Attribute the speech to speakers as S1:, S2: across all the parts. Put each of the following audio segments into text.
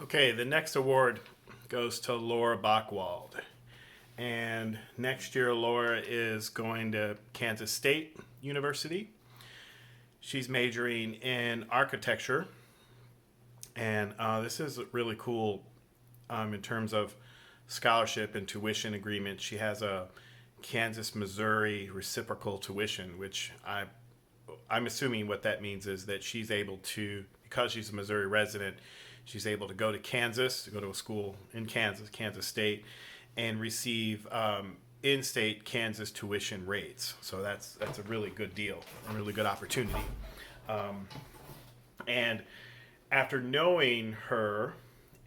S1: Okay, the next award goes to Laura Bockwoldt. And next year, Laura is going to Kansas State University. She's majoring in architecture. And this is really cool in terms of scholarship and tuition agreement. She has a Kansas, Missouri reciprocal tuition, which I'm assuming what that means is that she's able to, because she's a Missouri resident, she's able to go to Kansas, to go to a school in Kansas, Kansas State, and receive in-state Kansas tuition rates. So that's a really good deal, a really good opportunity. And after knowing her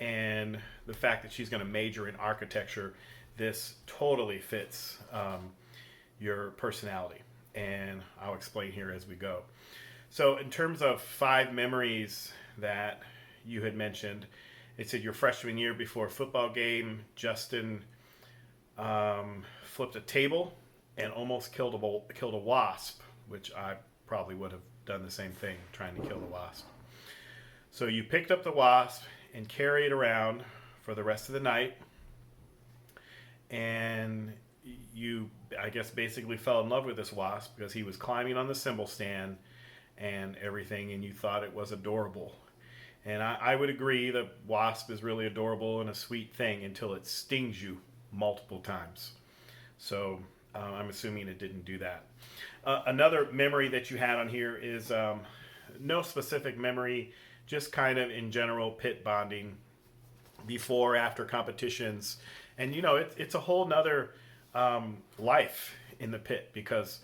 S1: and the fact that she's going to major in architecture, this totally fits your personality. And I'll explain here as we go. So in terms of 5 memories that you had mentioned, it said your freshman year before a football game, Justin flipped a table and almost killed a wasp, which I probably would have done the same thing, trying to kill the wasp. So you picked up the wasp and carried it around for the rest of the night, and you, I guess, basically fell in love with this wasp because he was climbing on the cymbal stand and everything, and you thought it was adorable. And I would agree that wasp is really adorable and a sweet thing until it stings you multiple times. So I'm assuming it didn't do that. Another memory that you had on here is no specific memory, just kind of in general pit bonding before, after competitions. And, you know, it's a whole nother life in the pit because,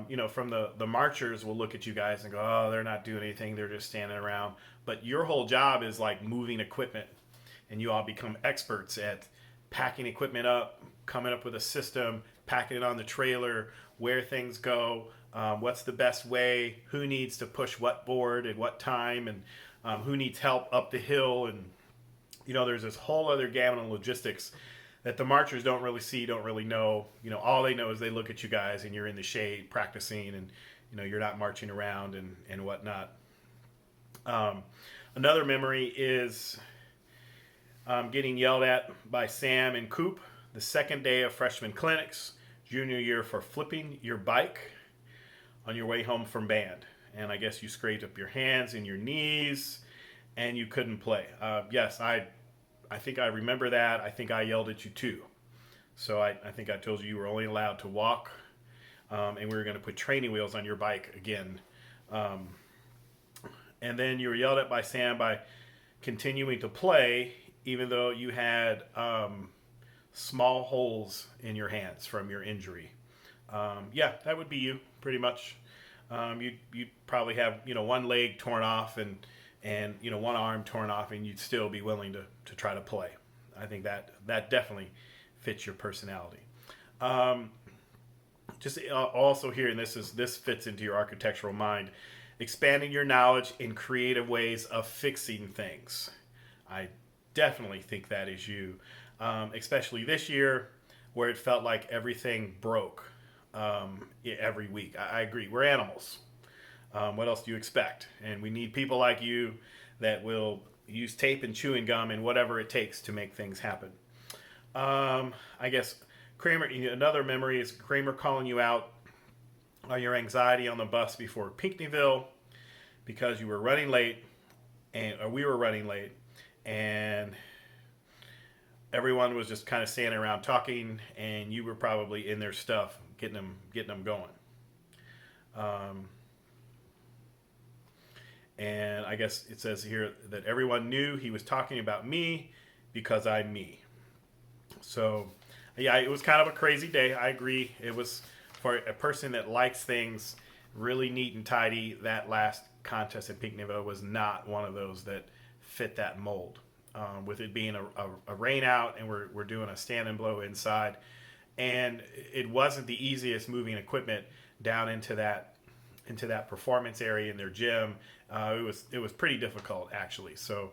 S1: you know, from the marchers will look at you guys and go, oh, they're not doing anything. They're just standing around. But your whole job is like moving equipment, and you all become experts at packing equipment up, coming up with a system, packing it on the trailer, where things go, what's the best way, who needs to push what board at what time, and who needs help up the hill. And, you know, there's this whole other gamut of logistics that the marchers don't really see, don't really know. You know, all they know is they look at you guys and you're in the shade practicing, and, you know, you're not marching around and whatnot. Another memory is getting yelled at by Sam and Coop the second day of freshman clinics, junior year, for flipping your bike on your way home from band. And I guess you scraped up your hands and your knees and you couldn't play. Yes, I think I remember that. I think I yelled at you too. So I think I told you were only allowed to walk, and we were going to put training wheels on your bike again. And then you were yelled at by Sam by continuing to play, even though you had small holes in your hands from your injury. Yeah, that would be you, pretty much. You'd probably have, you know, one leg torn off and you know, one arm torn off, and you'd still be willing to try to play. I think that definitely fits your personality. Just also here, and this fits into your architectural mind, expanding your knowledge in creative ways of fixing things. I definitely think that is you, especially this year where it felt like everything broke every week. I agree. We're animals. What else do you expect? And we need people like you that will use tape and chewing gum and whatever it takes to make things happen. I guess Kramer, another memory is Kramer calling you out on your anxiety on the bus before Pinckneyville because you were running late, or we were running late, and everyone was just kind of standing around talking, and you were probably in their stuff, getting them going. And I guess it says here that everyone knew he was talking about me because I'm me. So, yeah, it was kind of a crazy day. I agree. It was, for a person that likes things really neat and tidy, that last contest at Pinckneyville was not one of those that fit that mold. With it being a rain out, and we're doing a stand and blow inside, and it wasn't the easiest moving equipment down into that performance area in their gym. It was pretty difficult, actually. So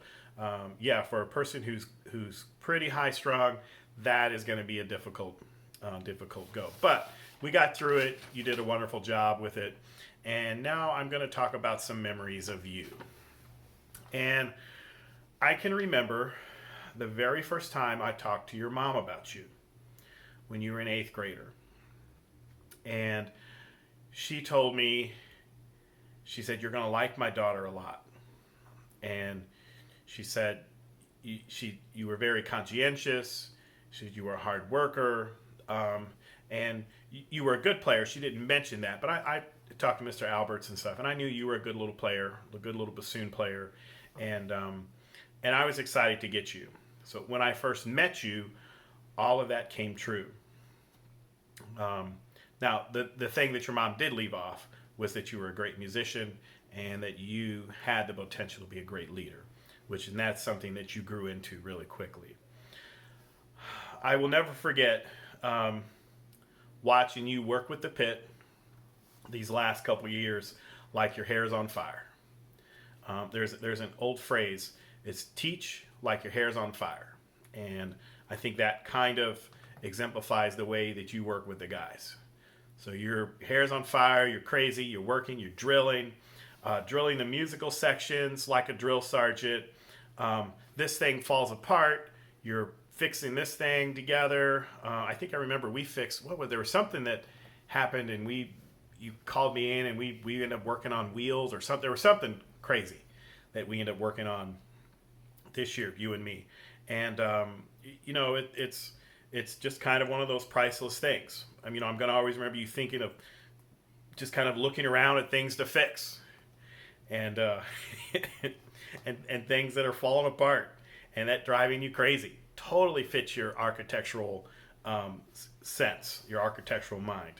S1: yeah, for a person who's pretty high strung, that is going to be a difficult go. But we got through it. You did a wonderful job with it. And now I'm going to talk about some memories of you. And I can remember the very first time I talked to your mom about you when you were an eighth grader. And she told me, she said, "You're going to like my daughter a lot." And she said, you were very conscientious. She said, "You were a hard worker. And you were a good player." She didn't mention that, but I talked to Mr. Alberts and stuff, and I knew you were a good little player, a good little bassoon player. And I was excited to get you. So when I first met you, all of that came true. Now, the thing that your mom did leave off was that you were a great musician and that you had the potential to be a great leader, and that's something that you grew into really quickly. I will never forget watching you work with the pit these last couple years like your hair's on fire. There's an old phrase, it's teach like your hair's on fire. And I think that kind of exemplifies the way that you work with the guys. So your hair's on fire, you're crazy, you're working, you're drilling the musical sections like a drill sergeant. This thing falls apart, you're fixing this thing together. I think I remember we fixed, there was something that happened and you called me in and we ended up working on wheels or something. There was something crazy that we ended up working on this year, you and me. And, it's just kind of one of those priceless things. I mean, I'm going to always remember you thinking of just kind of looking around at things to fix and, and things that are falling apart and that driving you crazy. Totally fits your architectural sense, your architectural mind.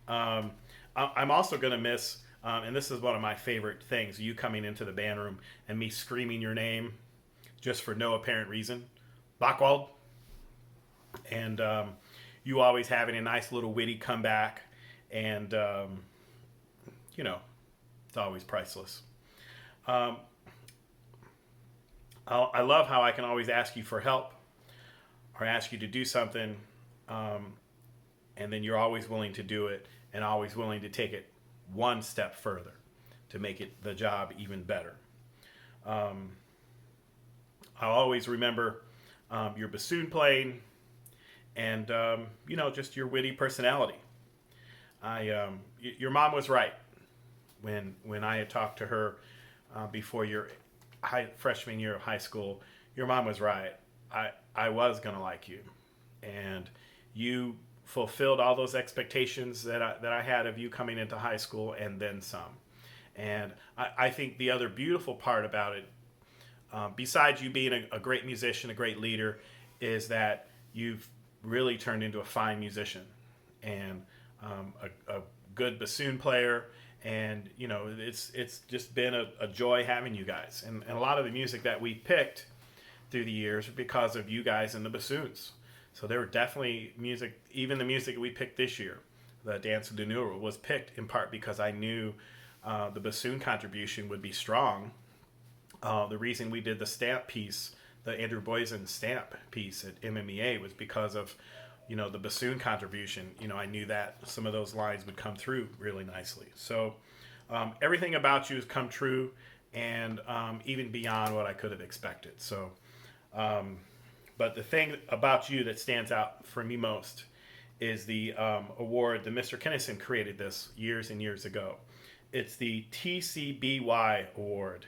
S1: I'm also going to miss, and this is one of my favorite things, you coming into the band room and me screaming your name just for no apparent reason. Bockwoldt. And you always having a nice little witty comeback. And, it's always priceless. I love how I can always ask you for help or ask you to do something, and then you're always willing to do it and always willing to take it one step further to make it the job even better. I'll always remember your bassoon playing and, just your witty personality. Your mom was right when I had talked to her before your freshman year of high school. Your mom was right. I was going to like you. And you fulfilled all those expectations that I had of you coming into high school and then some. And I think the other beautiful part about it, besides you being a great musician, a great leader, is that you've really turned into a fine musician and a good bassoon player. And, it's just been a joy having you guys. And a lot of the music that we picked through the years because of you guys and the bassoons. So there were definitely music, even the music we picked this year, the Dance of the New World, was picked in part because I knew the bassoon contribution would be strong. The reason we did the stamp piece, the Andrew Boysen stamp piece at MMEA, was because of, the bassoon contribution. I knew that some of those lines would come through really nicely. So everything about you has come true, and even beyond what I could have expected. So, but the thing about you that stands out for me most is the award that Mr. Kennison created this years and years ago. It's the TCBY award,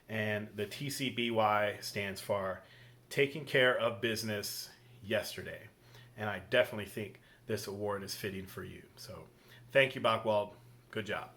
S1: and the TCBY stands for Taking Care of Business Yesterday. And I definitely think this award is fitting for you. So thank you, Bockwoldt. Good job.